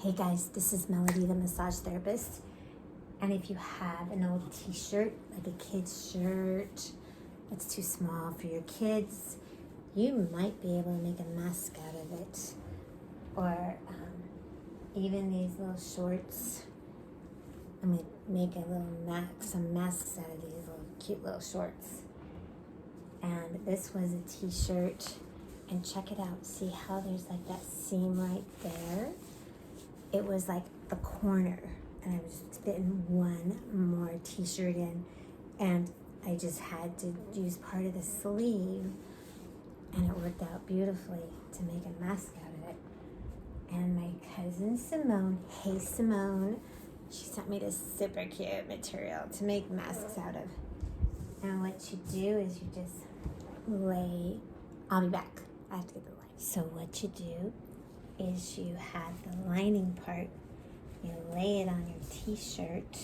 Hey guys, this is Melody, the massage therapist. And if you have an old t-shirt, like a kid's shirt, that's too small for your kids, you might be able to make a mask out of it. Or even these little shorts. I'm gonna make some masks out of these little cute little shorts. And this was a t-shirt, and check it out. See how there's like that seam right there? It was like the corner, and I was fitting one more t-shirt in, and I just had to use part of the sleeve, and it worked out beautifully to make a mask out of it. And my cousin Simone, hey Simone, she sent me this super cute material to make masks out of. And what you do is you just I'll be back. I have to get the light. So what you do is you have the lining part, you lay it on your t-shirt,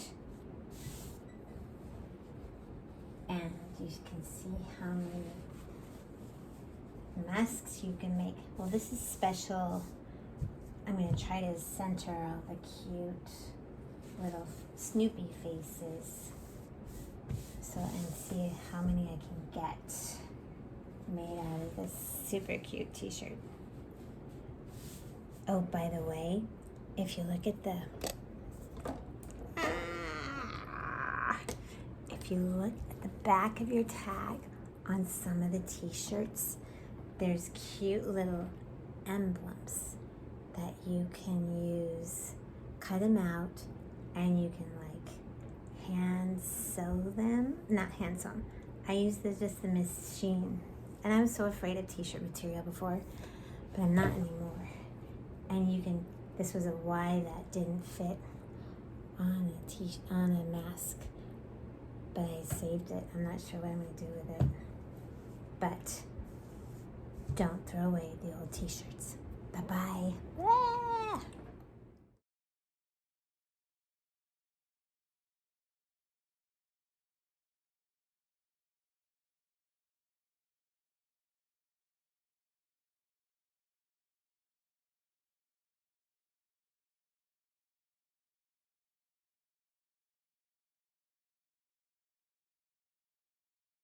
and you can see how many masks you can make. Well, this is special. I'm going to try to center all the cute little Snoopy faces and see how many I can get made out of this super cute t-shirt. Oh, by the way, if you look at the back of your tag on some of the t-shirts, there's cute little emblems that you can use. Cut them out, and you can like hand sew them. Not hand sew them. I used just the machine, and I was so afraid of t-shirt material before, but I'm not anymore. And you can, this was a Y that didn't fit on a mask, but I saved it. I'm not sure what I'm going to do with it. But don't throw away the old t-shirts. Bye-bye.